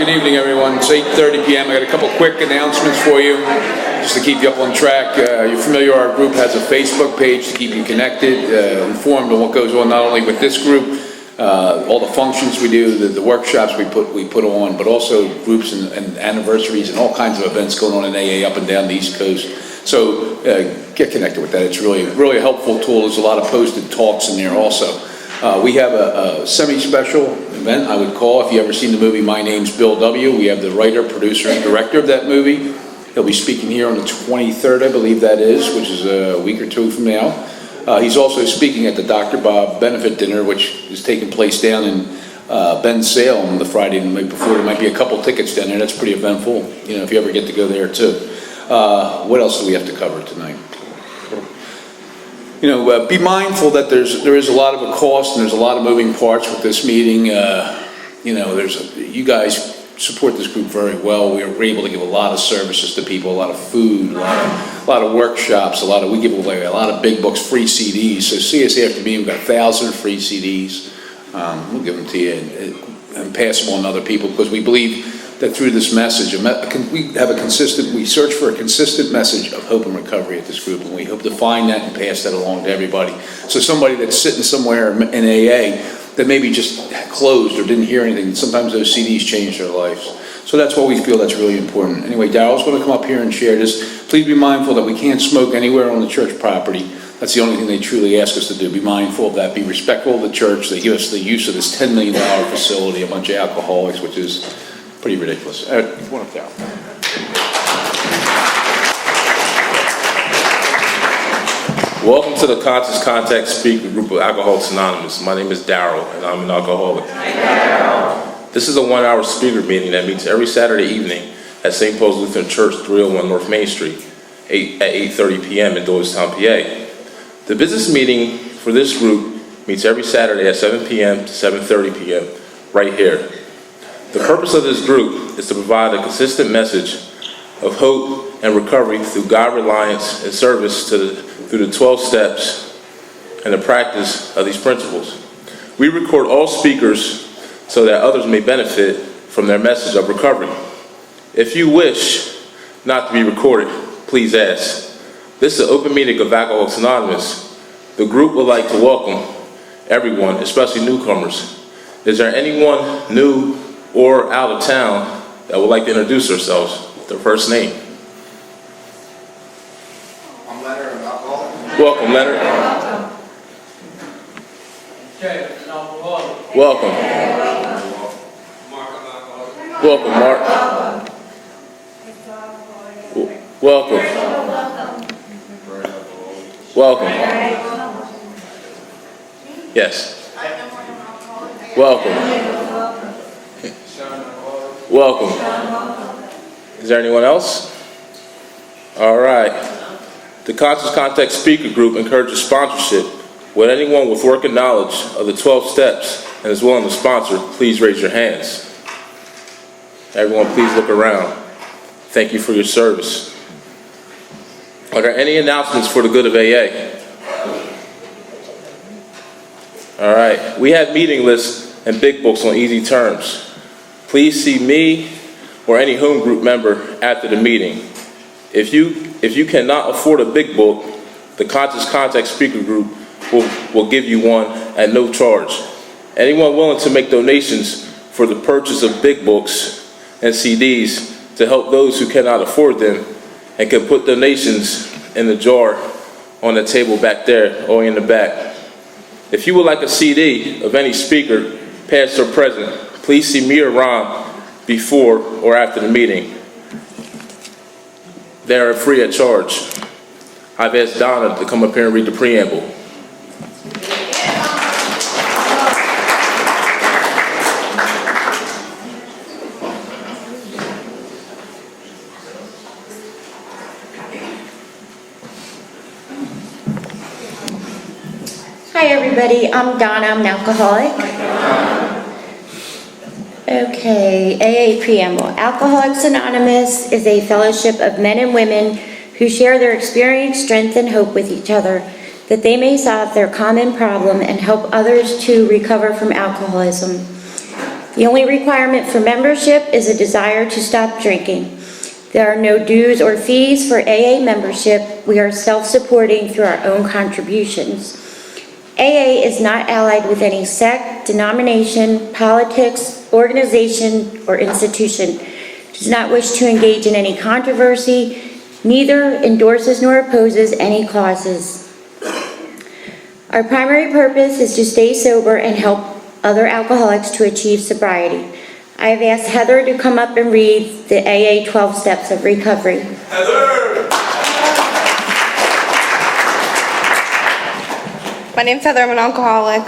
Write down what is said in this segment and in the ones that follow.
Good evening, everyone. It's 8:30 p.m. I got a couple quick announcements for you, just to keep you up on track. You're familiar, our group has a Facebook page to keep you connected, informed on what goes on, not only with this group, all the functions we do, the workshops we put on, but also groups and anniversaries and all kinds of events going on in AA up and down the East Coast. So get connected with that. It's really a helpful tool. There's a lot of posted talks in there also. We have a semi-special event, I would call, if you ever seen the movie My Name's Bill W. We have the writer, producer, and director of that movie. He'll be speaking here on the 23rd, I believe that is, which is a week or two from now. He's also speaking at the Dr. Bob Benefit Dinner, which is taking place down in Bensalem the Friday night before. There might be a couple tickets down there. That's pretty eventful, you know, if you ever get to go there too. What else do we have to cover tonight? You know, be mindful that there is a lot of a cost and there's a lot of moving parts with this meeting. You know, you guys support this group very well. We're able to give a lot of services to people, a lot of food, a lot of workshops, we give away a lot of big books, free CDs. So see us after me. We've got 1,000 free CDs. We'll give them to you and pass them on to other people, because we believe that through this message, we search for a consistent message of hope and recovery at this group, and we hope to find that and pass that along to everybody. So somebody that's sitting somewhere in AA that maybe just closed or didn't hear anything, sometimes those CDs change their lives. So that's why we feel that's really important. Anyway, Daryl's going to come up here and share this. Please be mindful that we can't smoke anywhere on the church property. That's the only thing they truly ask us to do. Be mindful of that. Be respectful of the church. They give us the use of this $10 million facility, a bunch of alcoholics, which is pretty ridiculous. One up down. Welcome to the Conscious Contact Speaker Group of Alcoholics Anonymous. My name is Daryl, and I'm an alcoholic. Hi, Daryl. This is a one-hour speaker meeting that meets every Saturday evening at St. Paul's Lutheran Church, 301 North Main Street, at 8:30 p.m. in Doylestown, PA. The business meeting for this group meets every Saturday at 7 p.m. to 7:30 p.m. right here. The purpose of this group is to provide a consistent message of hope and recovery through God reliance and service through the 12 steps and the practice of these principles. We record all speakers so that others may benefit from their message of recovery. If you wish not to be recorded, please ask. This is an open meeting of Alcoholics Anonymous. The group would like to welcome everyone, especially newcomers. Is there anyone new or out of town that would like to introduce themselves with their first name? I'm Leonard, I'm alcoholic. Welcome, Leonard. Okay, I'm alcoholic. Welcome. Mark, I'm alcoholic. Welcome, Mark. Welcome. Welcome. Yes. Welcome. Welcome. Is there anyone else? All right. The Conscious Contact Speaker Group encourages sponsorship. Would anyone with working knowledge of the 12 steps and is willing to sponsor, please raise your hands. Everyone, please look around. Thank you for your service. Are there any announcements for the good of AA? All right. We have meeting lists and big books on easy terms. Please see me or any home group member after the meeting. If you cannot afford a big book, the Conscious Contact Speaker Group will give you one at no charge. Anyone willing to make donations for the purchase of big books and CDs to help those who cannot afford them, and can put donations in the jar on the table back there or in the back. If you would like a CD of any speaker, past or present, please see me or Ron before or after the meeting. They are free of charge. I've asked Donna to come up here and read the preamble. Hi everybody, I'm Donna, I'm an alcoholic. Okay, AA Preamble. Alcoholics Anonymous is a fellowship of men and women who share their experience, strength, and hope with each other, that they may solve their common problem and help others to recover from alcoholism. The only requirement for membership is a desire to stop drinking. There are no dues or fees for AA membership. We are self-supporting through our own contributions. AA is not allied with any sect, denomination, politics, organization, or institution. Does not wish to engage in any controversy, neither endorses nor opposes any causes. Our primary purpose is to stay sober and help other alcoholics to achieve sobriety. I have asked Heather to come up and read the AA 12 Steps of Recovery. Heather! My name's Heather, I'm an alcoholic.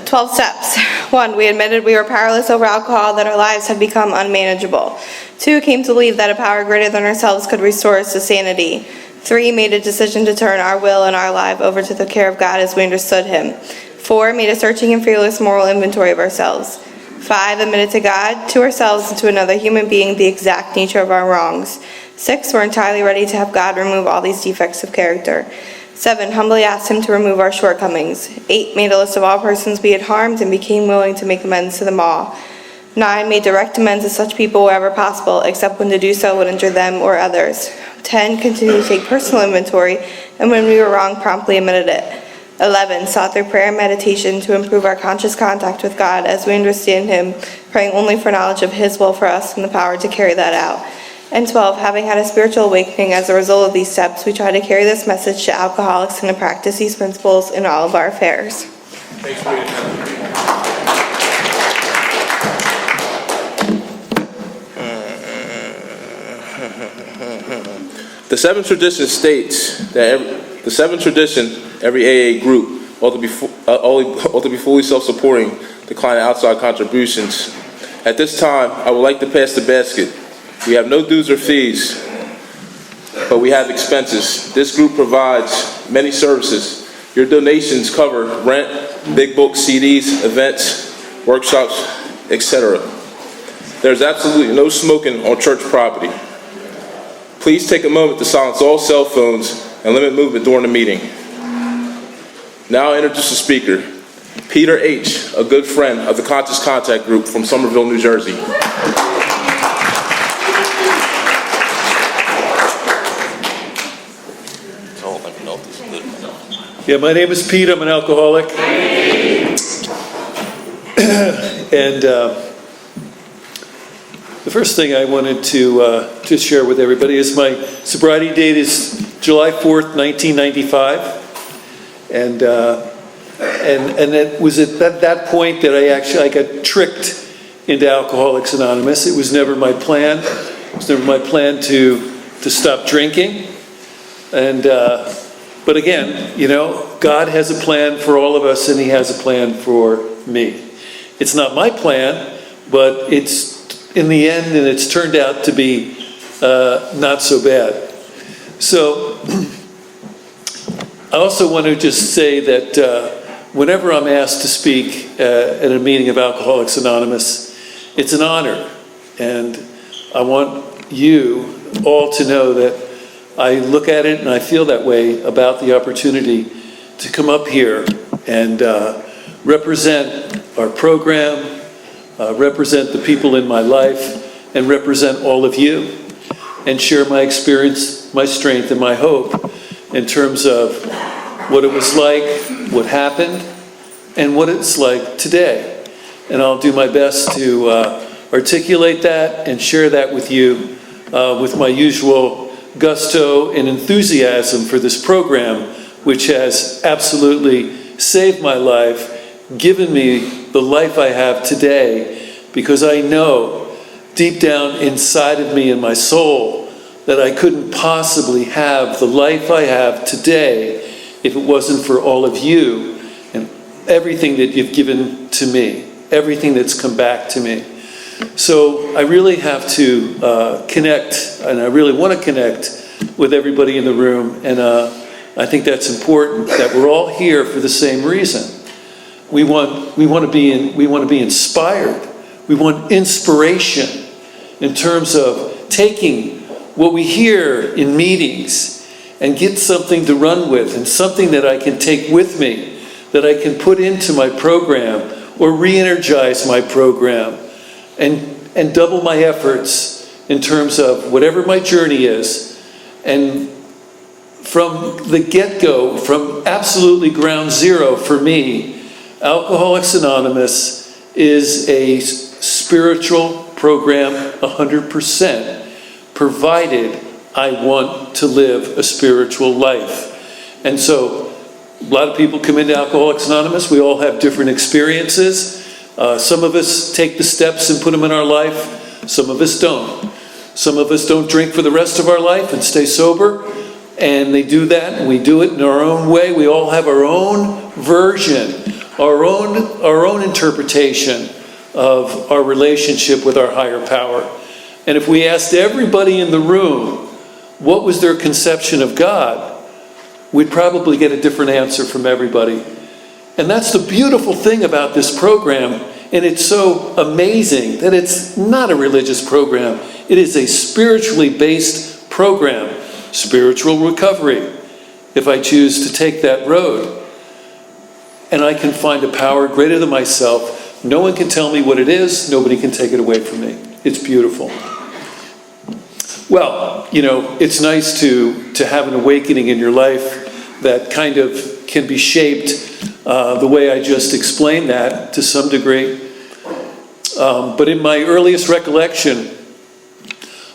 12 steps. 1, we admitted we were powerless over alcohol, that our lives had become unmanageable. 2, came to believe that a power greater than ourselves could restore us to sanity. 3, made a decision to turn our will and our life over to the care of God as we understood Him. 4, made a searching and fearless moral inventory of ourselves. 5, admitted to God, to ourselves, and to another human being the exact nature of our wrongs. 6, we're entirely ready to have God remove all these defects of character. 7, humbly asked Him to remove our shortcomings. 8, made a list of all persons we had harmed and became willing to make amends to them all. 9, made direct amends to such people wherever possible, except when to do so would injure them or others. 10, continued to take personal inventory, and when we were wrong, promptly admitted it. 11, sought through prayer and meditation to improve our conscious contact with God as we understand Him, praying only for knowledge of His will for us and the power to carry that out. And 12, having had a spiritual awakening as a result of these steps, we try to carry this message to alcoholics and to practice these principles in all of our affairs. Thanks for reading. The seventh tradition states that every AA group ought to be fully self-supporting, declining outside contributions. At this time, I would like to pass the basket. We have no dues or fees, but we have expenses. This group provides many services. Your donations cover rent, big books, CDs, events, workshops, etc. There's absolutely no smoking on church property. Please take a moment to silence all cell phones and limit movement during the meeting. Now I introduce the speaker, Peter H., a good friend of the Conscious Contact Group from Somerville, New Jersey. Yeah, my name is Pete. I'm an alcoholic. And the first thing I wanted to share with everybody is my sobriety date is July 4th, 1995. And it was at that point that I got tricked into Alcoholics Anonymous. It was never my plan. It was never my plan to stop drinking. And but again, you know, God has a plan for all of us, and He has a plan for me. It's not my plan, but it's in the end, and it's turned out to be not so bad. So I also want to just say that whenever I'm asked to speak at a meeting of Alcoholics Anonymous, it's an honor, and I want you all to know that I look at it and I feel that way about the opportunity to come up here and represent our program, represent the people in my life, and represent all of you, and share my experience, my strength, and my hope in terms of what it was like, what happened, and what it's like today. And I'll do my best to articulate that and share that with you with my usual gusto and enthusiasm for this program, which has absolutely saved my life, given me the life I have today, because I know deep down inside of me in my soul that I couldn't possibly have the life I have today if it wasn't for all of you and everything that you've given to me, everything that's come back to me. So I really have to connect, and I really want to connect with everybody in the room, and I think that's important, that we're all here for the same reason. We want to be inspired. We want inspiration in terms of taking what we hear in meetings and get something to run with, and something that I can take with me, that I can put into my program, or re-energize my program and double my efforts in terms of whatever my journey is. And from the get-go, from absolutely ground zero for me, Alcoholics Anonymous is a spiritual program 100%, provided I want to live a spiritual life. And so a lot of people come into Alcoholics Anonymous. We all have different experiences. Some of us take the steps and put them in our life. Some of us don't. Some of us don't drink for the rest of our life and stay sober. And they do that, and we do it in our own way. We all have our own version, our own interpretation of our relationship with our higher power. And if we asked everybody in the room what was their conception of God, we'd probably get a different answer from everybody. And that's the beautiful thing about this program, and it's so amazing that it's not a religious program. It is a spiritually based program, spiritual recovery, if I choose to take that road. And I can find a power greater than myself. No one can tell me what it is. Nobody can take it away from me. It's beautiful. Well, it's nice to have an awakening in your life that kind of can be shaped the way I just explained that to some degree. But in my earliest recollection,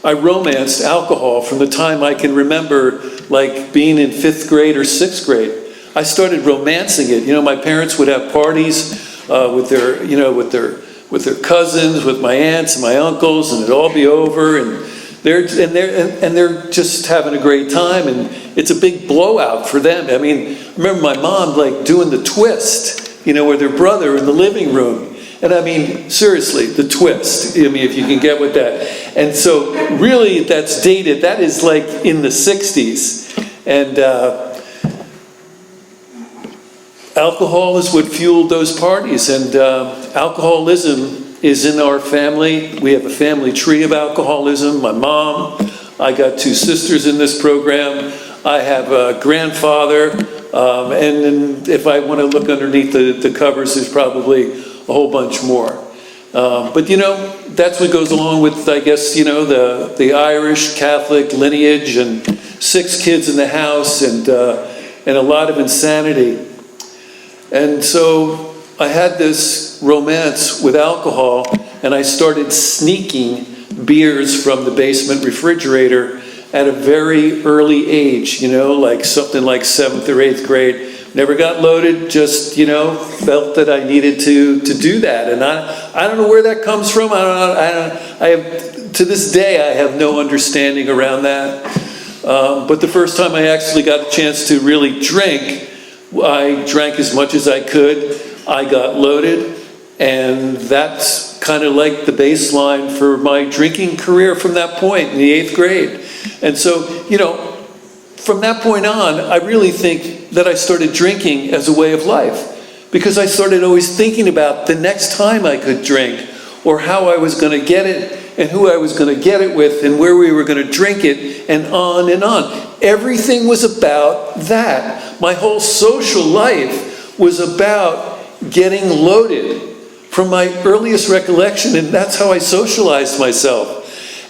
I romanced alcohol from the time I can remember, like being in 5th grade or 6th grade. I started romancing it. My parents would have parties with their cousins, with my aunts and my uncles, and it'd all be over, and they're just having a great time, and it's a big blowout for them. I mean, I remember my mom doing the twist, with her brother in the living room. And I mean, seriously, the twist. I mean, if you can get with that. And so really that's dated. That is like in the 60s. And alcohol is what fueled those parties. And alcoholism is in our family. We have a family tree of alcoholism. My mom, I got 2 sisters in this program. I have a grandfather. And then if I want to look underneath the covers, there's probably a whole bunch more. But that's what goes along with, I guess, the Irish Catholic lineage, and 6 kids in the house, and a lot of insanity. And so I had this romance with alcohol, and I started sneaking beers from the basement refrigerator at a very early age, like something like 7th or 8th grade. Never got loaded, just, felt that I needed to do that. And I don't know where that comes from. To this day, I have no understanding around that. But the first time I actually got a chance to really drink, I drank as much as I could. I got loaded, and that's kind of like the baseline for my drinking career from that point in the 8th grade. And so, from that point on, I really think that I started drinking as a way of life, because I started always thinking about the next time I could drink, or how I was going to get it, and who I was going to get it with, and where we were going to drink it, and on and on. Everything was about that. My whole social life was about getting loaded from my earliest recollection, and that's how I socialized myself.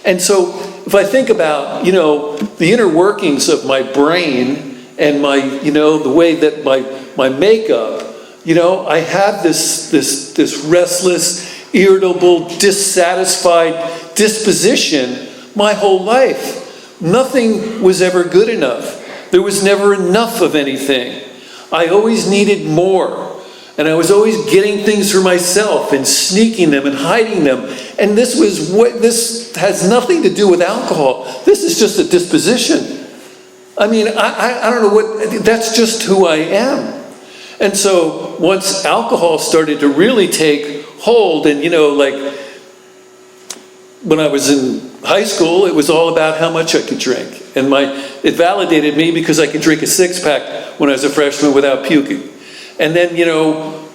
And so if I think about, the inner workings of my brain and my, the way that my makeup, I have this restless, irritable, dissatisfied disposition my whole life. Nothing was ever good enough. There was never enough of anything. I always needed more. And I was always getting things for myself and sneaking them and hiding them. And this has nothing to do with alcohol. This is just a disposition. I mean, I don't know that's just who I am. And so once alcohol started to really take hold, and when I was in high school, it was all about how much I could drink. And it validated me because I could drink a 6-pack when I was a freshman without puking. And then,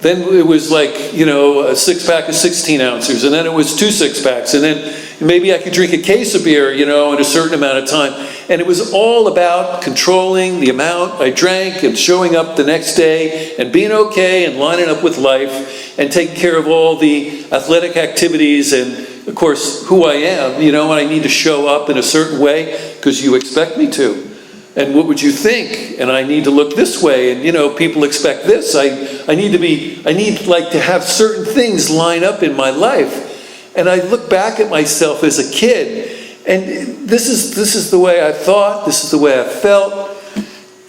then it was like, a 6-pack of 16 ounces, and then it was 2 6-packs, and then maybe I could drink a case of beer, in a certain amount of time. And it was all about controlling the amount I drank and showing up the next day and being okay and lining up with life. and taking care of all the athletic activities and, of course, who I am, and I need to show up in a certain way because you expect me to. And what would you think? And I need to look this way, and people expect this. I need to have certain things line up in my life. And I look back at myself as a kid, and this is the way I thought, this is the way I felt.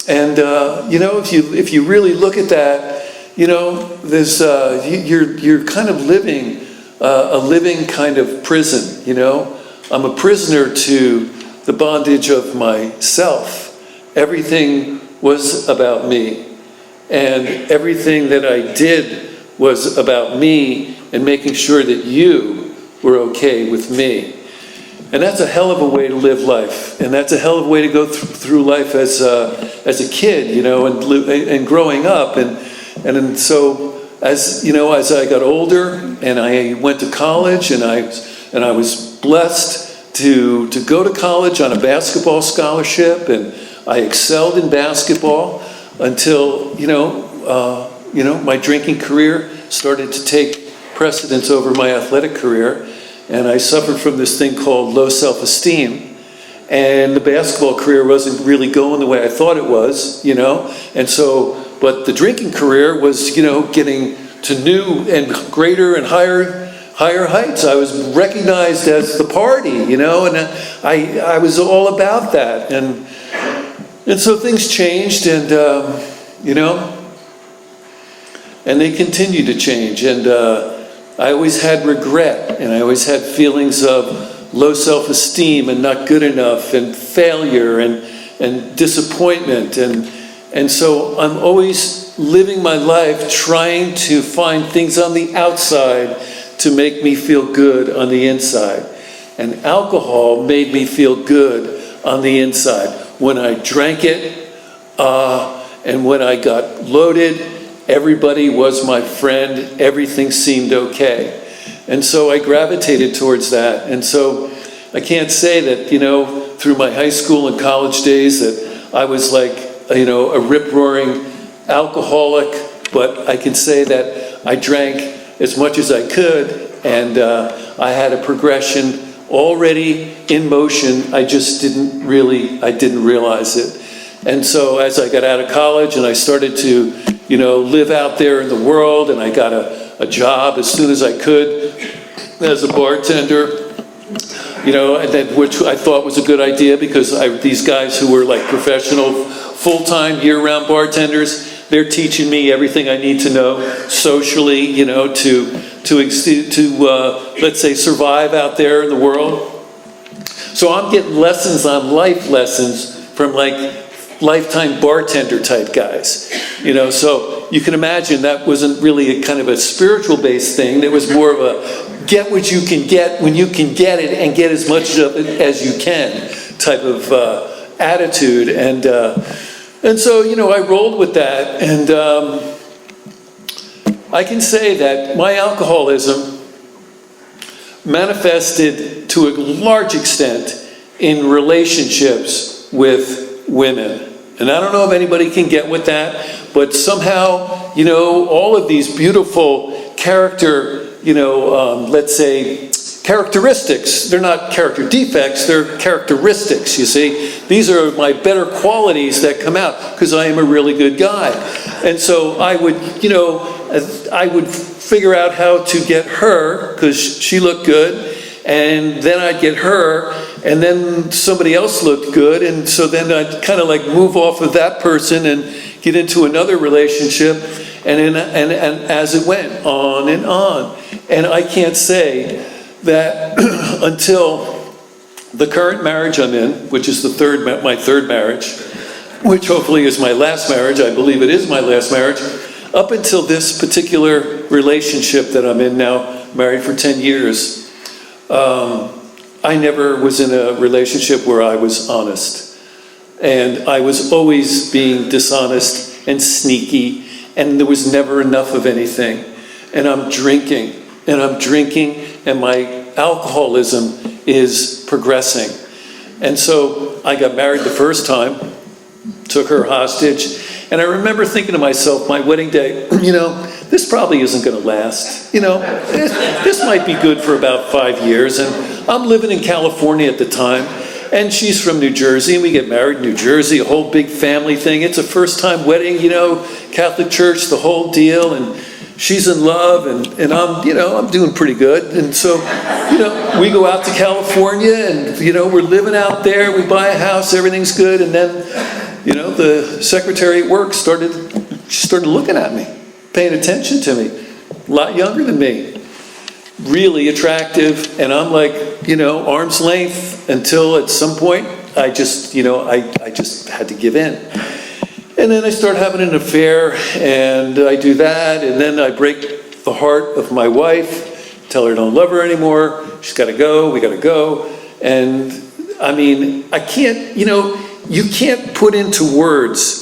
And if you really look at that, there's you're kind of living a living kind of prison. I'm a prisoner to the bondage of myself. Everything was about me, and everything that I did was about me and making sure that you were okay with me. And that's a hell of a way to live life, and that's a hell of a way to go through life as a kid, and growing up, and so as I got older and I went to college, and I was blessed to go to college on a basketball scholarship, and I excelled in basketball until my drinking career started to take precedence over my athletic career. And I suffered from this thing called low self-esteem. And the basketball career wasn't really going the way I thought it was, And so, but the drinking career was, getting to new and greater and higher heights. I was recognized as the party, and I was all about that. And so things changed, and, and they continue to change. And I always had regret, and I always had feelings of low self-esteem and not good enough and failure and disappointment. And so I'm always living my life trying to find things on the outside to make me feel good on the inside. And alcohol made me feel good on the inside. When I drank it, and when I got loaded, everybody was my friend. Everything seemed okay. And so I gravitated towards that. And so I can't say that, through my high school and college days that I was like, a rip-roaring alcoholic, but I can say that I drank as much as I could, and I had a progression already in motion. I just didn't realize it. And so as I got out of college and I started to, live out there in the world, and I got a job as soon as I could as a bartender, and which I thought was a good idea because these guys who were like professional, full-time, year-round bartenders, they're teaching me everything I need to know socially, to let's say, survive out there in the world. So I'm getting lessons on life lessons from like lifetime bartender type guys, so you can imagine that wasn't really a kind of a spiritual based thing. It was more of a get what you can get when you can get it and get as much of it as you can type of attitude. And so, I rolled with that, and I can say that my alcoholism manifested to a large extent in relationships with women. And I don't know if anybody can get with that, but somehow, all of these beautiful character, let's say, characteristics. They're not character defects, they're characteristics, you see. These are my better qualities that come out because I am a really good guy. And so I would figure out how to get her because she looked good, and then I'd get her, and then somebody else looked good, and so then I'd kind of like move off of that person and get into another relationship, and as it went on and on. And I can't say that until the current marriage I'm in, which is my third marriage, which hopefully is my last marriage, I believe it is my last marriage, up until this particular relationship that I'm in now, married for 10 years, I never was in a relationship where I was honest. And I was always being dishonest and sneaky, and there was never enough of anything. And I'm drinking, and my alcoholism is progressing. And so I got married the first time, took her hostage, and I remember thinking to myself, my wedding day, this probably isn't going to last. This might be good for about 5 years. And I'm living in California at the time, and she's from New Jersey, and we get married in New Jersey, a whole big family thing. It's a first-time wedding, Catholic Church, the whole deal, and she's in love, and I'm doing pretty good. And so, we go out to California, and, we're living out there, we buy a house, everything's good, and then, the secretary at work started looking at me, paying attention to me, a lot younger than me, really attractive, and I'm like, arm's length, until at some point, I just had to give in. And then I start having an affair, and I do that, and then I break the heart of my wife, tell her I don't love her anymore, she's gotta go, we gotta go. And I can't, you can't put into words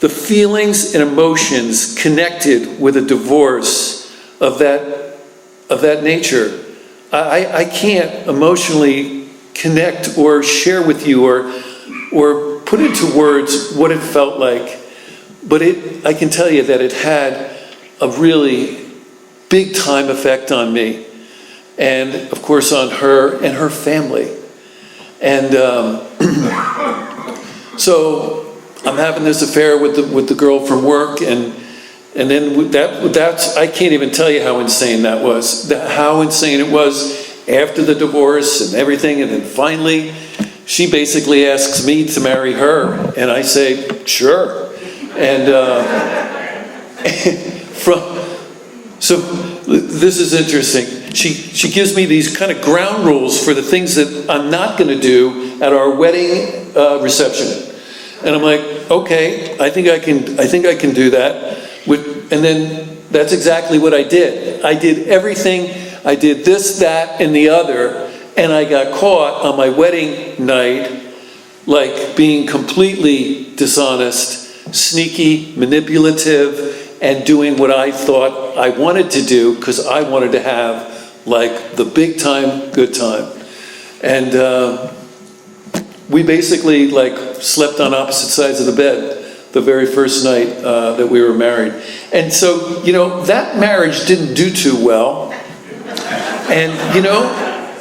the feelings and emotions connected with a divorce of that nature. I can't emotionally connect or share with you or put into words what it felt like, but I can tell you that it had a really big time effect on me, and of course on her and her family. And so I'm having this affair with the girl from work, and then that's I can't even tell you how insane that was. How insane it was after the divorce and everything, and then finally she basically asks me to marry her, and I say sure. And so this is interesting. She gives me these kind of ground rules for the things that I'm not going to do at our wedding reception. And I'm like, okay, I think I can do that. And then that's exactly what I did. I did everything. I did this, that, and the other, and I got caught on my wedding night, like being completely dishonest, sneaky, manipulative, and doing what I thought I wanted to do because I wanted to have like the big time, good time. And we basically like slept on opposite sides of the bed the very first night that we were married. And so, that marriage didn't do too well. And,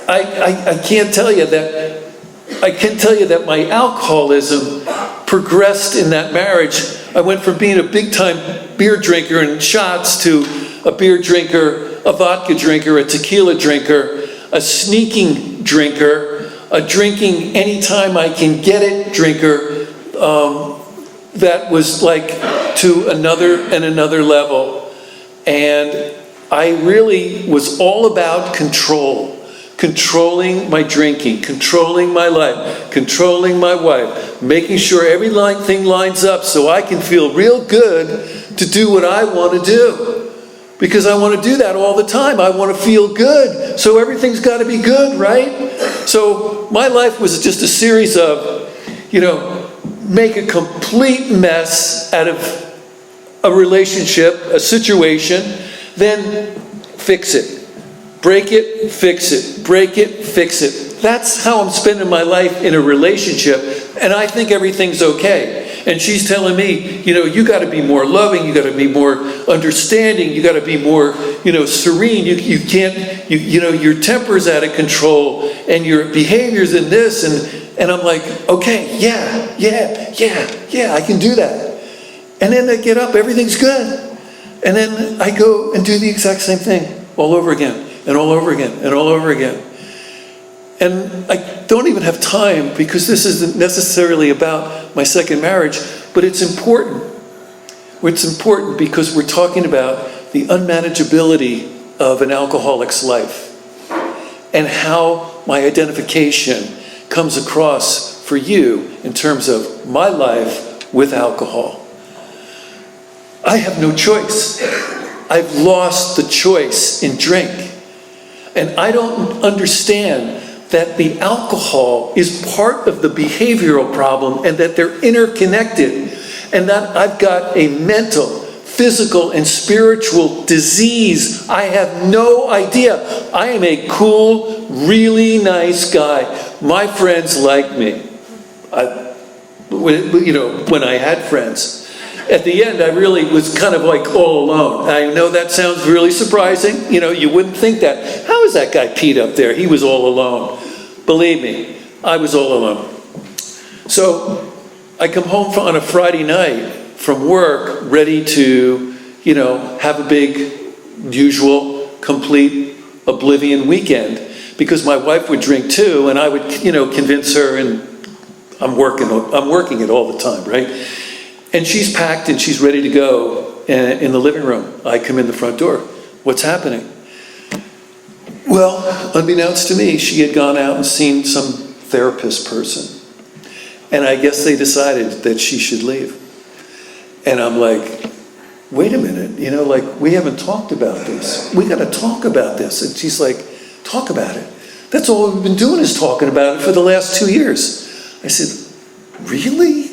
I can't tell you that my alcoholism progressed in that marriage. I went from being a big time beer drinker and shots to a beer drinker, a vodka drinker, a tequila drinker, a sneaking drinker, a drinking anytime I can get it drinker, that was like to another level. And I really was all about controlling my drinking, controlling my life, controlling my wife, making sure everything lines up so I can feel real good to do what I want to do. Because I want to do that all the time. I want to feel good. So everything's got to be good, right? So my life was just a series of, make a complete mess out of a relationship, a situation, then fix it. Break it, fix it. Break it, fix it. That's how I'm spending my life in a relationship, and I think everything's okay. And she's telling me, you got to be more loving, you got to be more understanding, you got to be more, serene. You can't, your temper's out of control, and your behavior's in this, and I'm like, okay, yeah, I can do that. And then I get up, everything's good. And then I go and do the exact same thing all over again, and all over again, and all over again. And I don't even have time, because this isn't necessarily about my second marriage, but it's important. It's important because we're talking about the unmanageability of an alcoholic's life and how my identification comes across for you in terms of my life with alcohol. I have no choice. I've lost the choice in drink. And I don't understand that the alcohol is part of the behavioral problem and that they're interconnected, and that I've got a mental, physical, and spiritual disease. I have no idea. I am a cool, really nice guy. My friends like me. When I had friends. at the end, I really was kind of like all alone. I know that sounds really surprising. You know, you wouldn't think that. How is that guy Pete up there? He was all alone. Believe me, I was all alone. So I come home on a Friday night from work, ready to, you know, have a big, usual, complete oblivion weekend, because my wife would drink too, and I would, you know, convince her, and I'm working it all the time, right? And she's packed and she's ready to go in the living room. I come in the front door. What's happening? Well, unbeknownst to me, she had gone out and seen some therapist person. And I guess they decided that she should leave. And I'm like, wait a minute, you know, like, we haven't talked about this. We got to talk about this. And she's like, talk about it. That's all we've been doing is talking about it for the last 2 years. I said, really?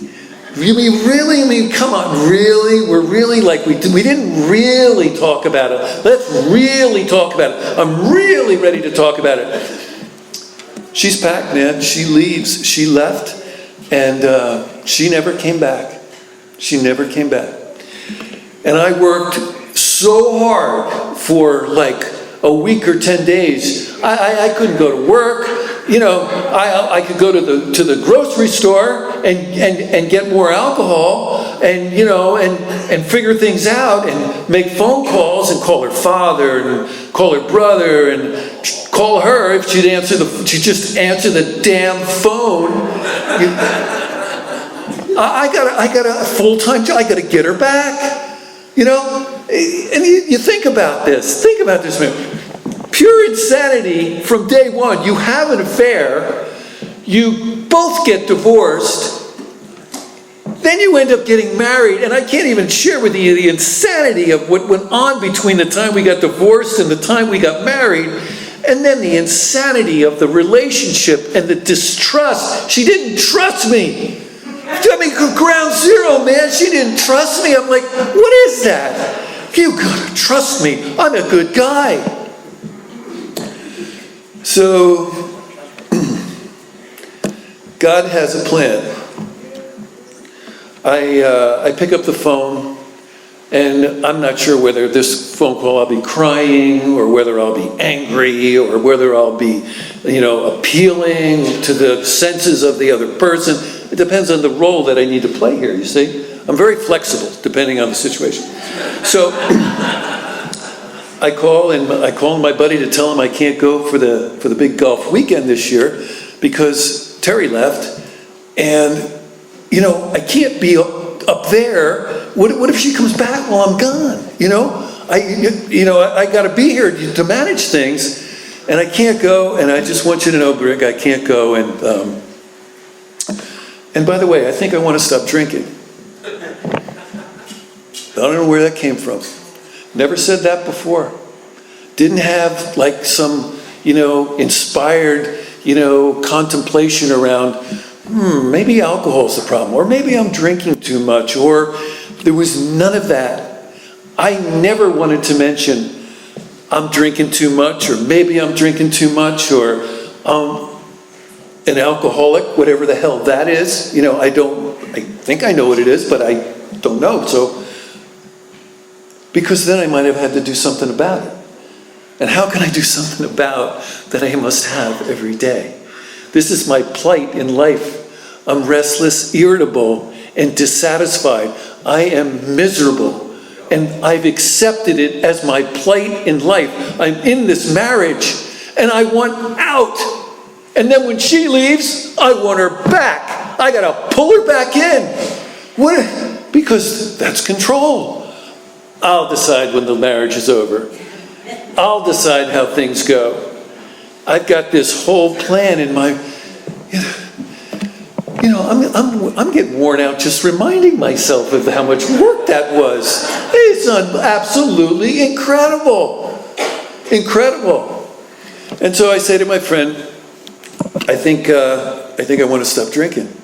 Really? I mean, come on, really? We're really like, we didn't really talk about it. Let's really talk about it. I'm really ready to talk about it. She's packed, man. She leaves. She left, and she never came back. She never came back. And I worked so hard for like a week or 10 days. I couldn't go to work. You know, I could go to the grocery store and get more alcohol, and you know, and figure things out, and make phone calls, and call her father and call her brother and call her if she'd just answer the damn phone. I got a full-time job. I got to get her back. You know, and you think about this. Think about this, man. Pure insanity from day one. You have an affair, you both get divorced, then you end up getting married, and I can't even share with you the insanity of what went on between the time we got divorced and the time we got married, and then the insanity of the relationship and the distrust. She didn't trust me. I mean, ground zero, man. She didn't trust me. I'm like, what is that? You gotta trust me. I'm a good guy. So, God has a plan. I pick up the phone, and I'm not sure whether this phone call I'll be crying, or whether I'll be angry, or whether I'll be, you know, appealing to the senses of the other person. It depends on the role that I need to play here, you see. I'm very flexible, depending on the situation. So, I call my buddy to tell him I can't go for the big golf weekend this year because Terry left, and you know, I can't be up there. What if she comes back while I'm gone? You know, I got to be here to manage things, and I can't go. And I just want you to know, Greg, I can't go. And by the way, I think I want to stop drinking. I don't know where that came from. Never said that before. Didn't have like some, you know, inspired, you know, contemplation around, maybe alcohol's the problem, or maybe I'm drinking too much, or there was none of that. I never wanted to mention I'm drinking too much, or maybe I'm drinking too much, or an alcoholic, whatever the hell that is. You know, I think I know what it is, but I don't know. So, because then I might have had to do something about it. And how can I do something about that I must have every day? This is my plight in life. I'm restless, irritable, and dissatisfied. I am miserable. And I've accepted it as my plight in life. I'm in this marriage, and I want out. And then when she leaves, I want her back. I gotta pull her back in. What? Because that's control. I'll decide when the marriage is over. I'll decide how things go. I've got this whole plan in my, you know, I'm getting worn out just reminding myself of how much work that was. It's absolutely incredible. Incredible. And so I say to my friend, I think I want to stop drinking.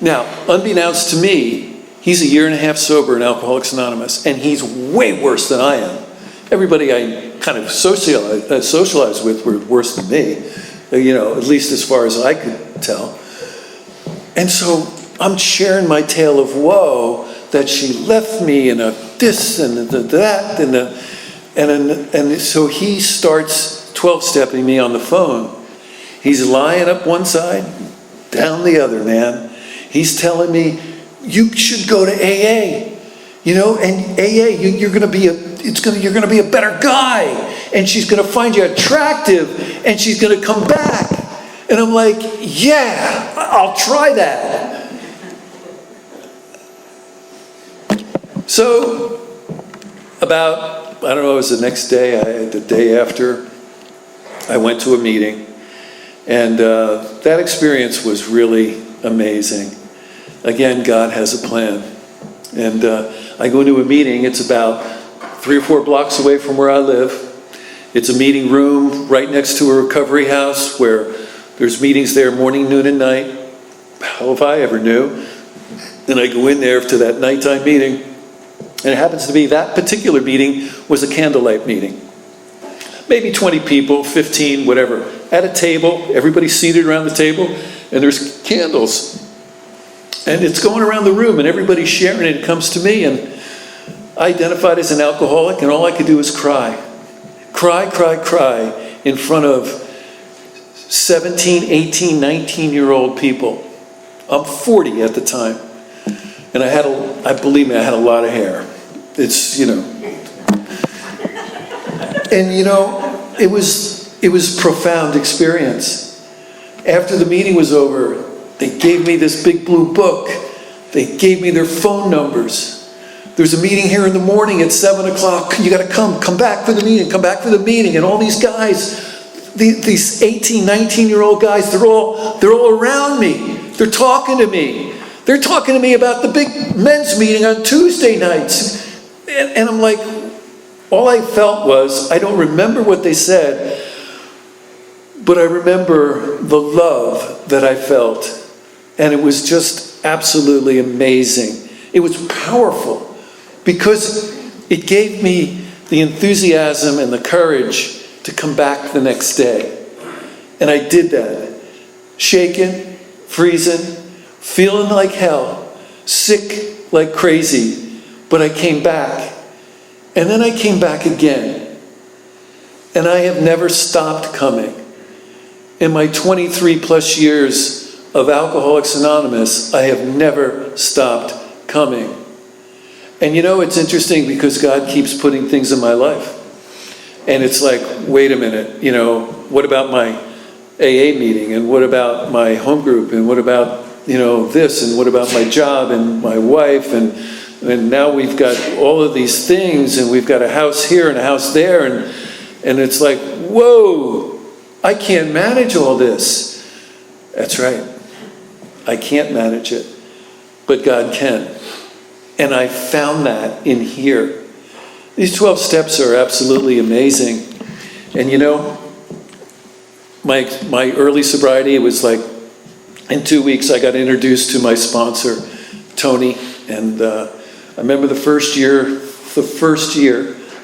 Now, unbeknownst to me, he's a year and a half sober in Alcoholics Anonymous, and he's way worse than I am. Everybody I kind of socialized with were worse than me, you know, at least as far as I could tell. And so I'm sharing my tale of woe that she left me and this and that and so he starts 12-stepping me on the phone. He's lying up one side, down the other, man. He's telling me, you should go to AA, and AA, you're going to be a better guy, and she's going to find you attractive, and she's going to come back. And I'm like, yeah, I'll try that. So about, I don't know, it was the next day, the day after, I went to a meeting, and that experience was really amazing. Again, God has a plan. And I go to a meeting, it's about 3 or 4 blocks away from where I live. It's a meeting room right next to a recovery house where there's meetings there morning, noon, and night. How if I ever knew? And I go in there to that nighttime meeting, and it happens to be that particular meeting was a candlelight meeting. Maybe 20 people, 15, whatever, at a table, everybody seated around the table, and there's candles. And it's going around the room, and everybody's sharing it. It comes to me, and I identified as an alcoholic, and all I could do was cry. Cry, cry, cry in front of 17, 18, 19-year-old people. I'm 40 at the time. And believe me, I had a lot of hair. It's, And it was profound experience. After the meeting was over, they gave me this big blue book. They gave me their phone numbers. There's a meeting here in the morning at 7 o'clock. You got to come back for the meeting, And all these guys, these 18, 19-year-old guys, they're all around me. They're talking to me. They're talking to me about the big men's meeting on Tuesday nights. And I'm like, all I felt was, I don't remember what they said, but I remember the love that I felt. And it was just absolutely amazing. It was powerful because it gave me the enthusiasm and the courage to come back the next day. And I did that. Shaken, freezing, feeling like hell, sick like crazy, but I came back. And then I came back again. And I have never stopped coming. In my 23 plus years of Alcoholics Anonymous, I have never stopped coming. And it's interesting because God keeps putting things in my life. And it's like, wait a minute, what about my AA meeting? And what about my home group? And what about, this? And what about my job and my wife? And now we've got all of these things, and we've got a house here and a house there. And it's like, whoa, I can't manage all this. That's right. I can't manage it, but God can. And I found that in here. These 12 steps are absolutely amazing. And my early sobriety, it was like, in 2 weeks, I got introduced to my sponsor, Tony. And I remember the first year,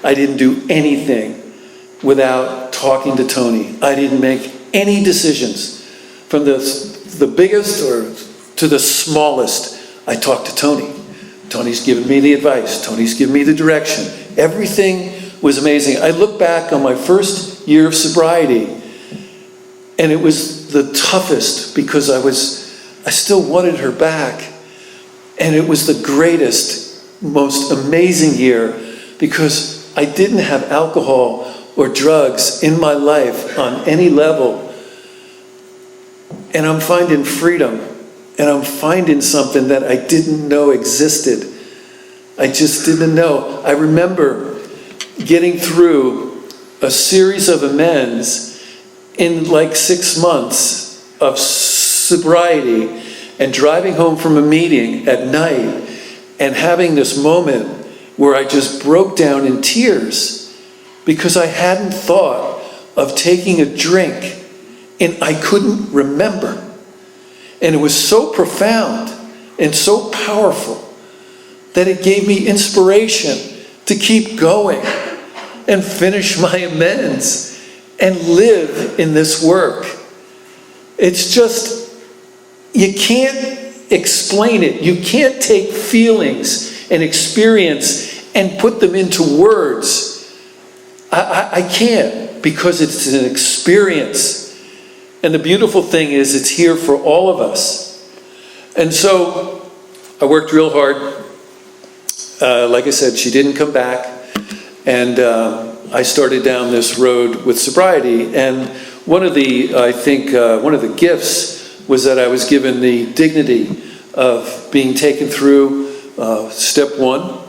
I didn't do anything without talking to Tony. I didn't make any decisions. From the biggest or to the smallest, I talked to Tony. Tony's given me the advice. Tony's given me the direction. Everything was amazing. I look back on my first year of sobriety, and it was the toughest because I still wanted her back. And it was the greatest, most amazing year because I didn't have alcohol or drugs in my life on any level. And I'm finding freedom. And I'm finding something that I didn't know existed. I just didn't know. I remember getting through a series of amends in like 6 months of sobriety and driving home from a meeting at night and having this moment where I just broke down in tears because I hadn't thought of taking a drink and I couldn't remember. And it was so profound and so powerful that it gave me inspiration to keep going and finish my amends and live in this work. It's just, you can't explain it. You can't take feelings and experience and put them into words. I can't, because it's an experience. And the beautiful thing is it's here for all of us. And so I worked real hard. Like I said, she didn't come back. And I started down this road with sobriety. And one of the gifts was that I was given the dignity of being taken through step one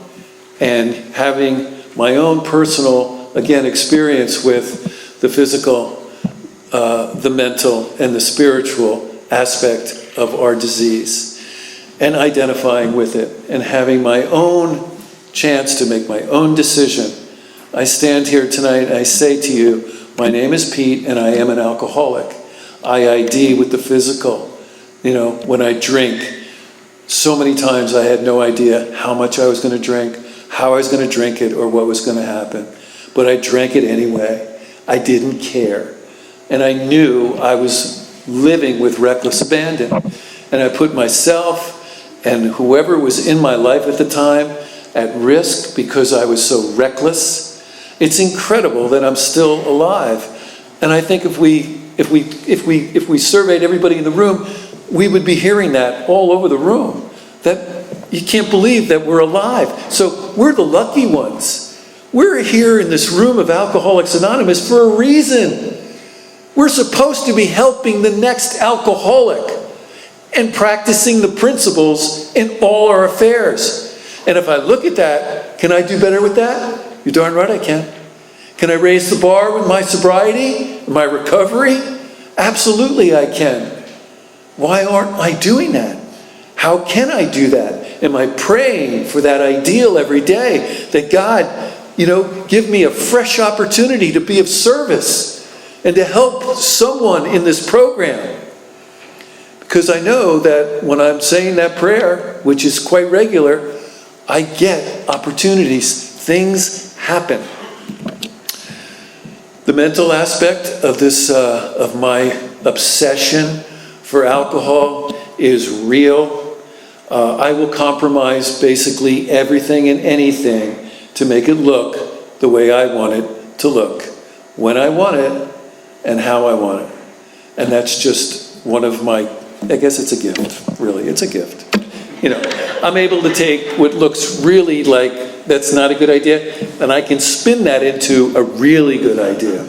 and having my own personal, again, experience with the physical, the mental, and the spiritual aspect of our disease, and identifying with it and having my own chance to make my own decision. I stand here tonight and I say to you, my name is Pete and I am an alcoholic. I ID with the physical. When I drink, so many times I had no idea how much I was going to drink, how I was going to drink it, or what was going to happen. But I drank it anyway. I didn't care. And I knew I was living with reckless abandon. And I put myself and whoever was in my life at the time at risk because I was so reckless. It's incredible that I'm still alive. And I think if we surveyed everybody in the room, we would be hearing that all over the room. That you can't believe that we're alive. So we're the lucky ones. We're here in this room of Alcoholics Anonymous for a reason. We're supposed to be helping the next alcoholic and practicing the principles in all our affairs. And if I look at that, can I do better with that? You're darn right I can. Can I raise the bar with my sobriety, my recovery? Absolutely I can. Why aren't I doing that? How can I do that? Am I praying for that ideal every day? That God, give me a fresh opportunity to be of service and to help someone in this program. Because I know that when I'm saying that prayer, which is quite regular, I get opportunities. Things happen. The mental aspect of this, of my obsession for alcohol is real. I will compromise basically everything and anything to make it look the way I want it to look, when I want it, and how I want it. And that's just one of my, I guess it's a gift, really, it's a gift. I'm able to take what looks really like that's not a good idea, and I can spin that into a really good idea.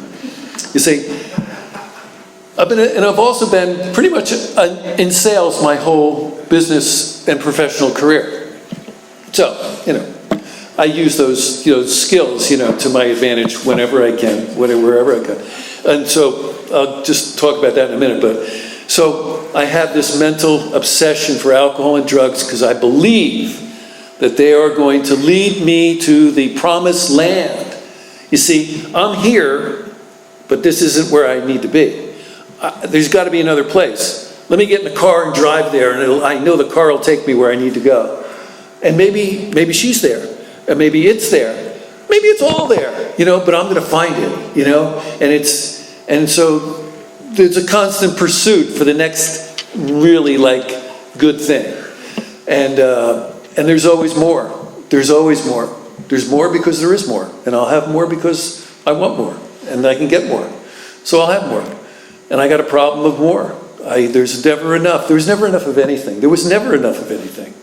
You see, I've also been pretty much in sales my whole business and professional career. So, I use those, skills, to my advantage whenever I can, wherever I can. And so I'll just talk about that in a minute. But so I have this mental obsession for alcohol and drugs because I believe that they are going to lead me to the promised land. You see, I'm here, but this isn't where I need to be. There's got to be another place. Let me get in the car and drive there, and I know the car will take me where I need to go. And maybe she's there, and maybe it's there, maybe it's all there, but I'm going to find it, and so there's a constant pursuit for the next really good thing, and there's always more. There's always more. There's more because there is more, and I'll have more because I want more, and I can get more, so I'll have more. And I got a problem of more. There's never enough. There was never enough of anything. There was never enough of anything.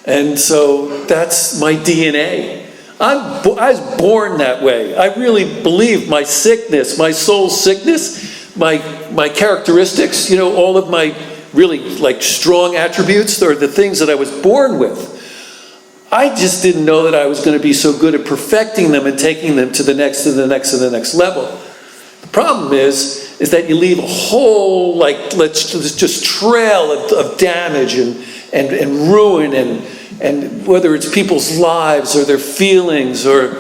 And so that's my DNA. I was born that way. I really believe my sickness, my soul sickness, my characteristics, all of my really strong attributes are the things that I was born with. I just didn't know that I was going to be so good at perfecting them and taking them to the next and the next and the next level. The problem is that you leave a whole, let's just trail of damage and ruin and whether it's people's lives or their feelings or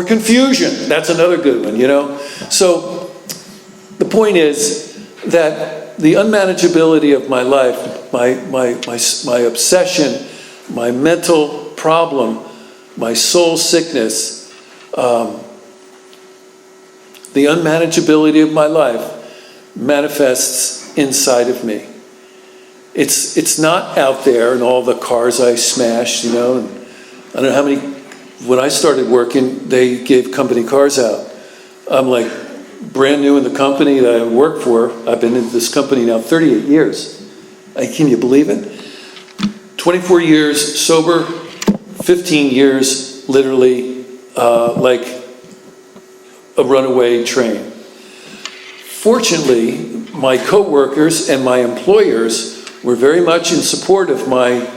confusion. That's another good one, So the point is that the unmanageability of my life, my obsession, my mental problem, my soul sickness, the unmanageability of my life manifests inside of me. It's not out there and all the cars I smashed, you know, and I don't know how many, when I started working, they gave company cars out. I'm like brand new in the company that I work for. I've been in this company now 38 years. Can you believe it? 24 years sober, 15 years literally like a runaway train. Fortunately, my coworkers and my employers were very much in support of my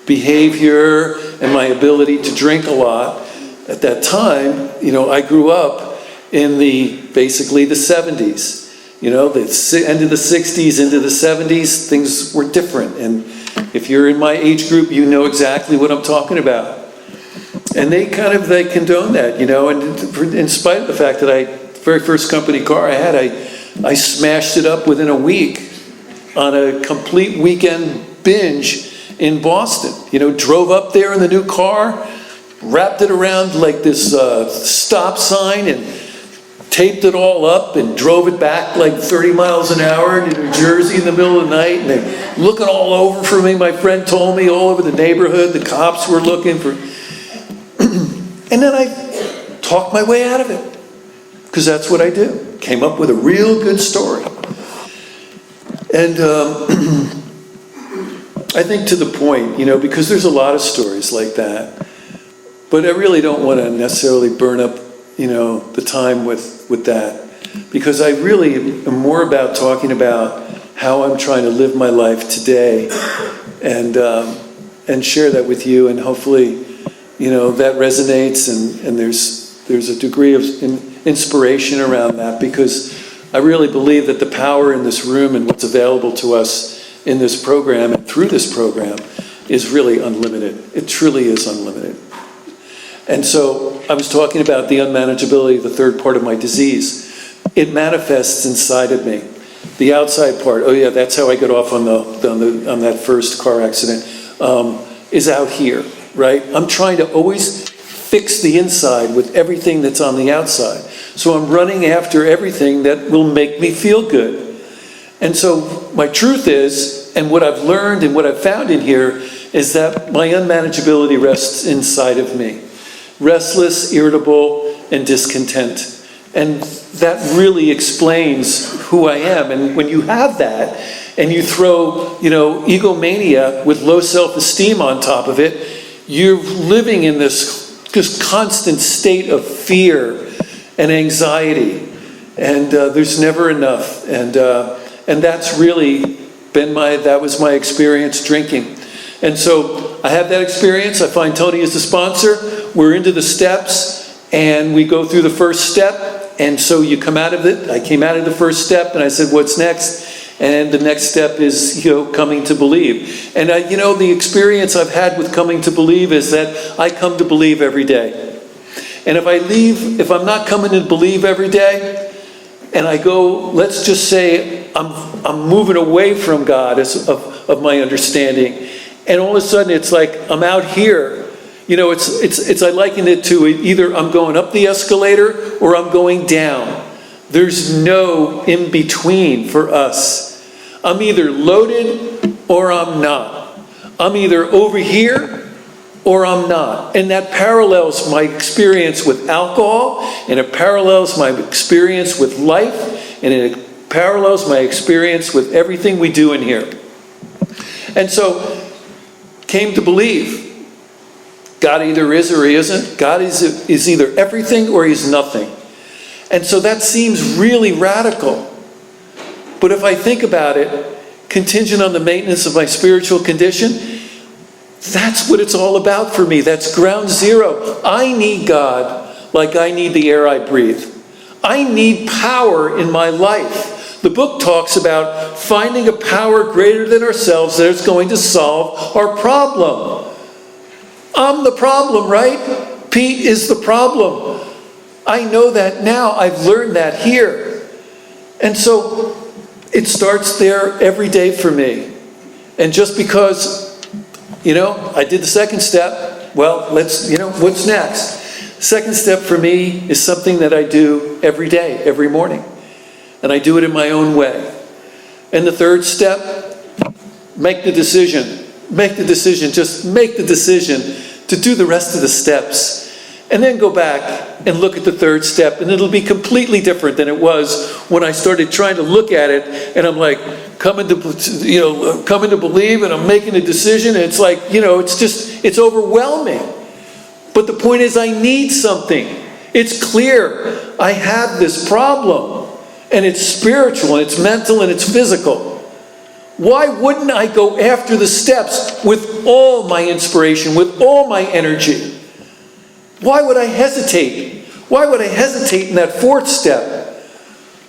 behavior and my ability to drink a lot. At that time, you know, I grew up in basically the 70s. You know, the end of the 60s into the 70s, things were different. And if you're in my age group, you know exactly what I'm talking about. And they condoned that, you know, and in spite of the fact that the very first company car I had, I smashed it up within a week on a complete weekend binge in Boston. You know, drove up there in the new car, wrapped it around like this stop sign and taped it all up and drove it back like 30 miles an hour to New Jersey in the middle of the night. And they're looking all over for me. My friend told me all over the neighborhood. The cops were looking for... And then I talked my way out of it. Because that's what I do. Came up with a real good story. And I think to the point, you know, because there's a lot of stories like that. But I really don't want to necessarily burn up, you know, the time with that. Because I really am more about talking about how I'm trying to live my life today and share that with you, and hopefully, you know, that resonates and there's a degree of inspiration around that, because I really believe that the power in this room and what's available to us in this program and through this program is really unlimited. It truly is unlimited. And so I was talking about the unmanageability of the third part of my disease. It manifests inside of me. The outside part, oh yeah, that's how I got off on that first car accident, is out here, right? I'm trying to always fix the inside with everything that's on the outside. So I'm running after everything that will make me feel good. And so my truth is, and what I've learned and what I've found in here, is that my unmanageability rests inside of me. Restless, irritable, and discontent. And that really explains who I am. And when you have that, and you throw, you know, egomania with low self-esteem on top of it, you're living in this constant state of fear and anxiety. And there's never enough. And that's really been that was my experience drinking. And so I have that experience. I find Tony is the sponsor. We're into the steps, and we go through the first step. And so you come out of it. I came out of the first step, and I said, what's next? And the next step is, you know, coming to believe. And, you know, the experience I've had with coming to believe is that I come to believe every day. And if I'm not coming to believe every day, and I go, let's just say I'm moving away from God of my understanding, and all of a sudden it's like I'm out here. You know, it's I liken it to either I'm going up the escalator or I'm going down. There's no in between for us. I'm either loaded or I'm not. I'm either over here or I'm not. And that parallels my experience with alcohol, and it parallels my experience with life, and it parallels my experience with everything we do in here. And so, came to believe. God either is or he isn't. God is either everything or he's nothing. And so that seems really radical. But if I think about it, contingent on the maintenance of my spiritual condition, that's what it's all about for me. That's ground zero. I need God like I need the air I breathe. I need power in my life. The book talks about finding a power greater than ourselves that is going to solve our problem. I'm the problem, right? Pete is the problem. I know that now. I've learned that here. And so it starts there every day for me. And just because, you know, I did the second step, well, what's next? Second step for me is something that I do every day, every morning. And I do it in my own way. And the third step, make the decision, just make the decision to do the rest of the steps. And then go back and look at the third step, and it'll be completely different than it was when I started trying to look at it, and I'm like, coming to believe, and I'm making a decision, and it's like, it's overwhelming. But the point is, I need something. It's clear I have this problem, and it's spiritual, and it's mental, and it's physical. Why wouldn't I go after the steps with all my inspiration, with all my energy? Why would I hesitate? Why would I hesitate in that fourth step?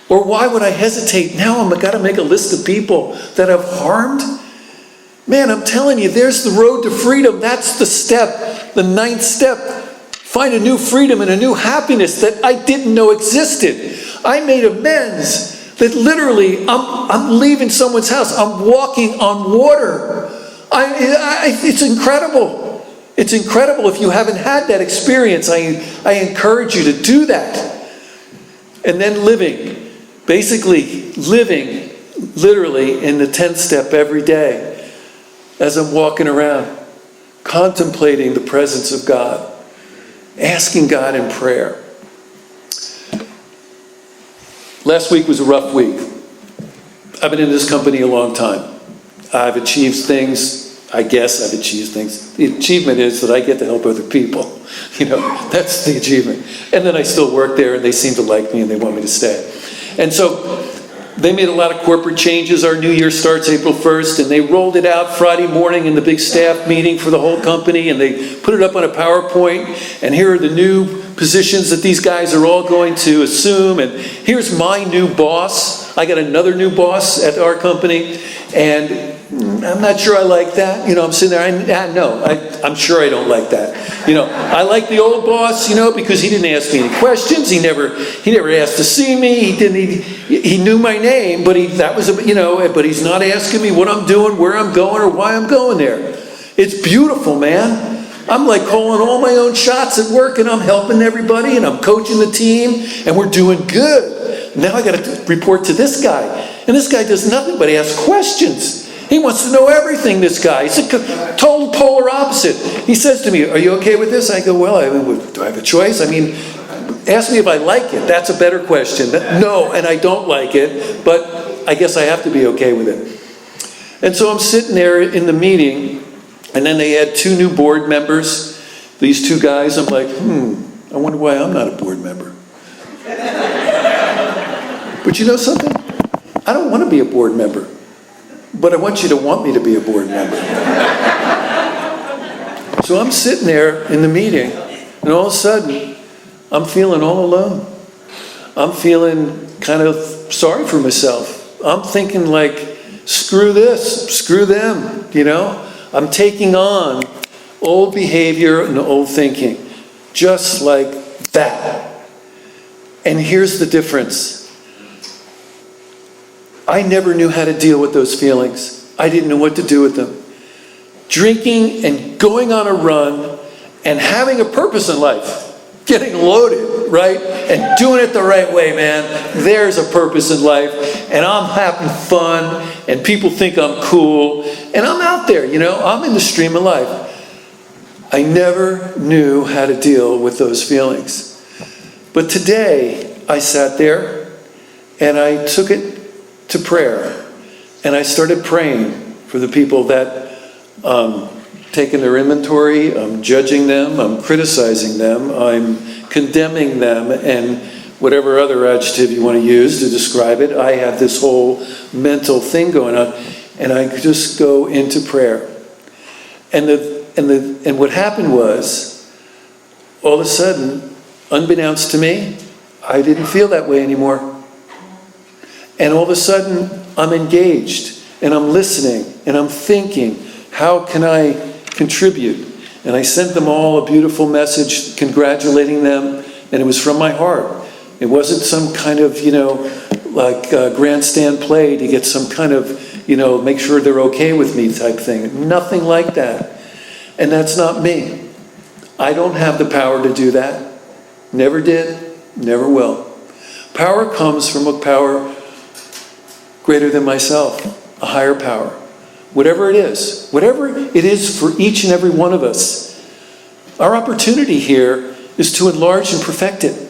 Or why would I hesitate? Now I've got to make a list of people that I've harmed? Man, I'm telling you, there's the road to freedom. That's the step, the ninth step. Find a new freedom and a new happiness that I didn't know existed. I made amends that literally I'm leaving someone's house. I'm walking on water. It's incredible. It's incredible. If you haven't had that experience, I encourage you to do that. And then basically living literally in the 10th step every day as I'm walking around, contemplating the presence of God, asking God in prayer. Last week was a rough week. I've been in this company a long time. I've achieved things. I guess I've achieved things. The achievement is that I get to help other people. That's the achievement. And then I still work there, and they seem to like me, and they want me to stay. And so they made a lot of corporate changes. Our new year starts April 1st, and they rolled it out Friday morning in the big staff meeting for the whole company, and they put it up on a PowerPoint, and here are the new positions that these guys are all going to assume, and here's my new boss. I got another new boss at our company, and I'm not sure I like that. I'm sitting there, I'm sure I don't like that. I like the old boss, because he didn't ask me any questions. He never asked to see me. He knew my name, but but he's not asking me what I'm doing, where I'm going, or why I'm going there. It's beautiful, man. I'm like calling all my own shots at work, and I'm helping everybody, and I'm coaching the team, and we're doing good. Now I got to report to this guy, and this guy does nothing but ask questions. He wants to know everything, this guy. He's a total polar opposite. He says to me, "Are you okay with this?" I go, "Well, do I have a choice? Ask me if I like it. That's a better question." No, and I don't like it, but I guess I have to be okay with it. And so I'm sitting there in the meeting, and then they had 2 new board members. These 2 guys, I'm like, I wonder why I'm not a board member. But you know something? I don't want to be a board member. But I want you to want me to be a board member. So I'm sitting there in the meeting, and all of a sudden, I'm feeling all alone. I'm feeling kind of sorry for myself. I'm thinking like, screw this, screw them, I'm taking on old behavior and old thinking, just like that. And here's the difference. I never knew how to deal with those feelings. I didn't know what to do with them. Drinking and going on a run and having a purpose in life, getting loaded, right? And doing it the right way, man. There's a purpose in life, and I'm having fun, and people think I'm cool, and I'm out there, I'm in the stream of life. I never knew how to deal with those feelings. But today, I sat there, and I took it to prayer, and I started praying for the people that taking their inventory. I'm judging them, I'm criticizing them, I'm condemning them, and whatever other adjective you want to use to describe it. I have this whole mental thing going on, and I just go into prayer. And what happened was, all of a sudden, unbeknownst to me, I didn't feel that way anymore. And all of a sudden, I'm engaged, and I'm listening, and I'm thinking, how can I contribute? And I sent them all a beautiful message congratulating them, and it was from my heart. It wasn't some kind of, grandstand play to get some kind of, make sure they're okay with me type thing. Nothing like that. And that's not me. I don't have the power to do that. Never did, never will. Power comes from a power greater than myself, a higher power. whatever it is for each and every one of us, our opportunity here is to enlarge and perfect it,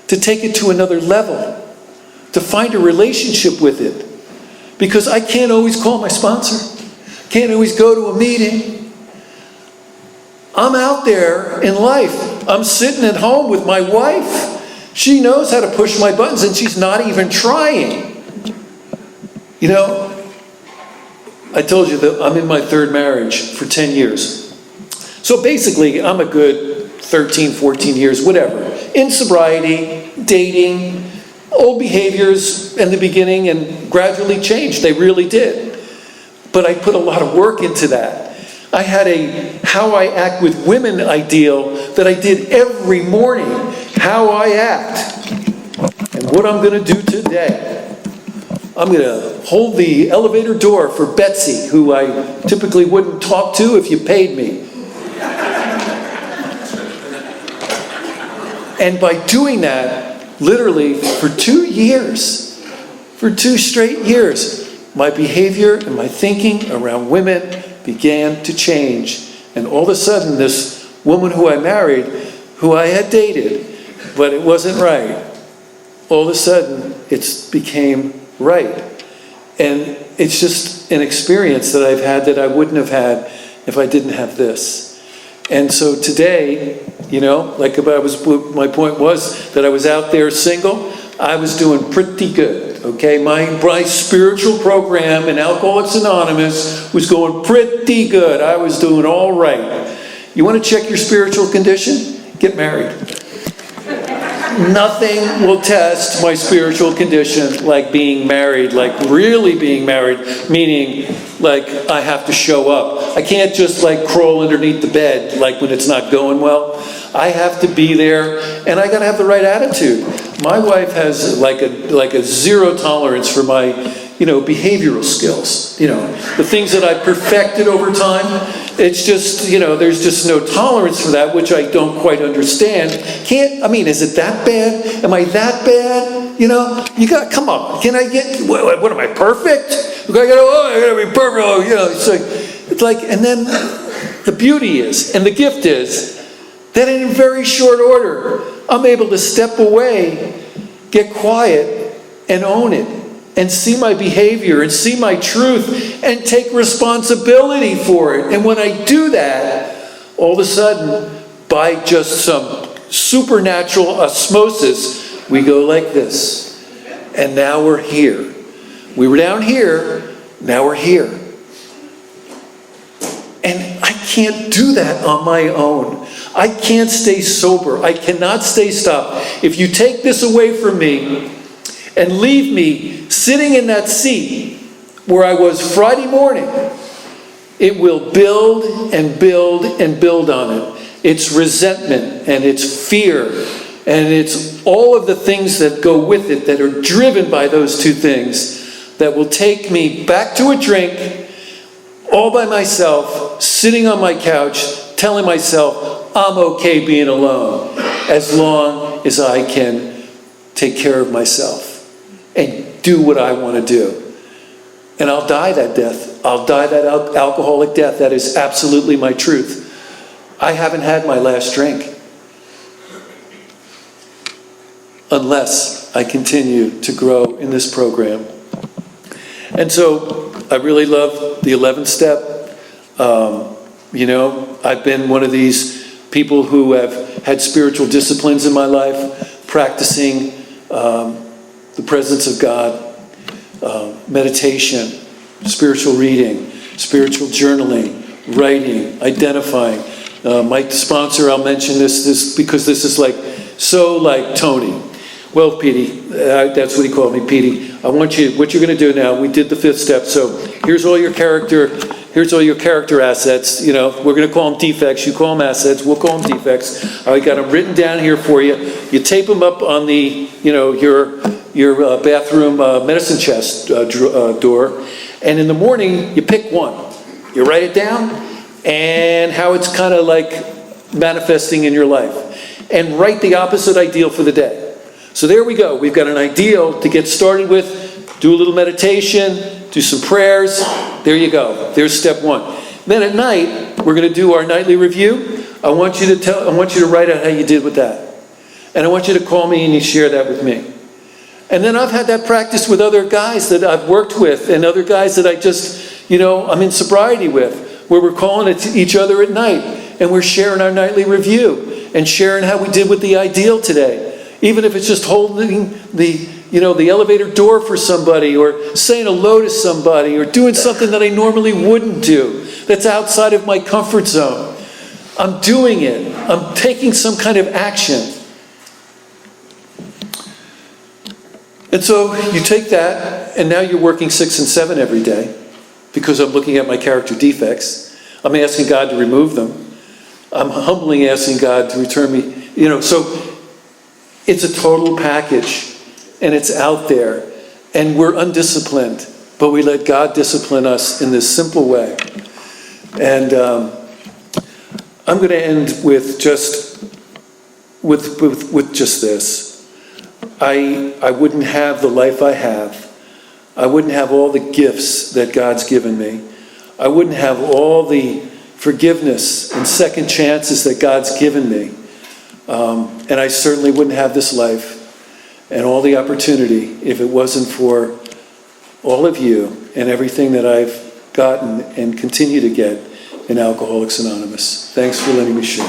to take it to another level, to find a relationship with it. Because I can't always call my sponsor, can't always go to a meeting. I'm out there in life. I'm sitting at home with my wife. She knows how to push my buttons and she's not even trying. You know, I told you that I'm in my third marriage for 10 years. So basically, I'm a good 13, 14 years, whatever, in sobriety, dating, old behaviors in the beginning and gradually changed. They really did. But I put a lot of work into that. I had a how I act with women ideal that I did every morning. How I act. And what I'm going to do today, I'm going to hold the elevator door for Betsy, who I typically wouldn't talk to if you paid me. And by doing that, literally for 2 years, for 2 straight years, my behavior and my thinking around women began to change. And all of a sudden, this woman who I married, who I had dated, but it wasn't right, all of a sudden, it became right. And it's just an experience that I've had that I wouldn't have had if I didn't have this. And so today, you know, my point was that I was out there single. I was doing pretty good, okay? My spiritual program in Alcoholics Anonymous was going pretty good. I was doing all right. You want to check your spiritual condition? Get married. Nothing will test my spiritual condition like being married, like really being married, meaning like I have to show up. I can't just like crawl underneath the bed like when it's not going well. I have to be there, and I got to have the right attitude. My wife has like a zero tolerance for my, behavioral skills. The things that I perfected over time. It's just, there's just no tolerance for that, which I don't quite understand. Is it that bad? Am I that bad? Come on. Can I get, what am I, perfect? I gotta be perfect. It's like, and then the beauty is, and the gift is, that in very short order, I'm able to step away, get quiet, and own it, and see my behavior, and see my truth, and take responsibility for it. And when I do that, all of a sudden, by just some supernatural osmosis, we go like this. And now we're here. We were down here, now we're here. And I can't do that on my own. I can't stay sober. I cannot stay stopped. If you take this away from me and leave me sitting in that seat where I was Friday morning, it will build and build and build on it. It's resentment and it's fear and it's all of the things that go with it that are driven by those two things that will take me back to a drink all by myself, sitting on my couch, telling myself I'm okay being alone as long as I can take care of myself and do what I want to do. And I'll die that death. I'll die that alcoholic death. That is absolutely my truth. I haven't had my last drink unless I continue to grow in this program. And so I really love the 11th step. I've been one of these people who have had spiritual disciplines in my life, practicing the presence of God, meditation, spiritual reading, spiritual journaling, writing, identifying. My sponsor, I'll mention this because this is like Tony. Well, Petey, that's what he called me, Petey. I want you, what you're going to do now, we did the 5th step, so here's all your character assets. We're going to call them defects. You call them assets. We'll call them defects. I got them written down here for you. You tape them up on the, your bathroom medicine chest door. And in the morning, you pick one. You write it down and how it's kind of like manifesting in your life. And write the opposite ideal for the day. So there we go. We've got an ideal to get started with. Do a little meditation. Do some prayers. There you go. There's step one. Then at night, we're going to do our nightly review. I want you to write out how you did with that. And I want you to call me and you share that with me. And then I've had that practice with other guys that I've worked with and other guys that I just, I'm in sobriety with, where we're calling it to each other at night and we're sharing our nightly review and sharing how we did with the ideal today. Even if it's just holding the elevator door for somebody or saying hello to somebody or doing something that I normally wouldn't do that's outside of my comfort zone. I'm doing it. I'm taking some kind of action. And so you take that, and now you're working 6 and 7 every day because I'm looking at my character defects. I'm asking God to remove them. I'm humbly asking God to return me. So it's a total package, and it's out there, and we're undisciplined, but we let God discipline us in this simple way. And I'm going to end with just this. I wouldn't have the life I have. I wouldn't have all the gifts that God's given me. I wouldn't have all the forgiveness and second chances that God's given me. And I certainly wouldn't have this life and all the opportunity if it wasn't for all of you and everything that I've gotten and continue to get in Alcoholics Anonymous. Thanks for letting me share.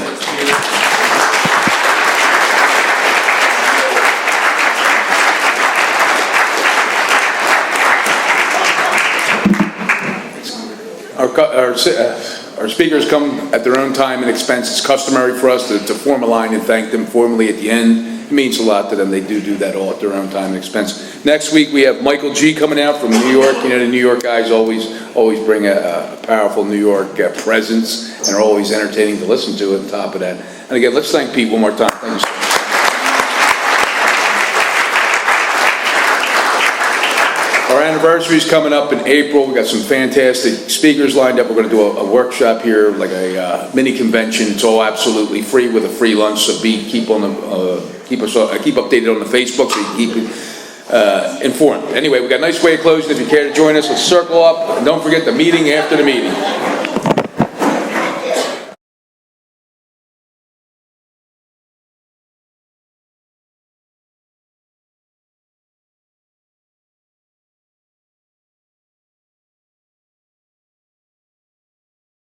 Our speakers come at their own time and expense. It's customary for us to form a line and thank them formally at the end. It means a lot to them. They do that all at their own time and expense. Next week we have Michael G. coming out from New York. The New York guys always bring a powerful New York presence and are always entertaining to listen to. On top of that, and again, let's thank Pete one more time. Thank you so much. Our anniversary is coming up in April. We got some fantastic speakers lined up. We're going to do a workshop here, like a mini convention. It's all absolutely free with a free lunch. So keep updated on the Facebook so you can keep informed. Anyway, we got a nice way of closing. If you care to join us, let's circle up. And don't forget the meeting after the meeting.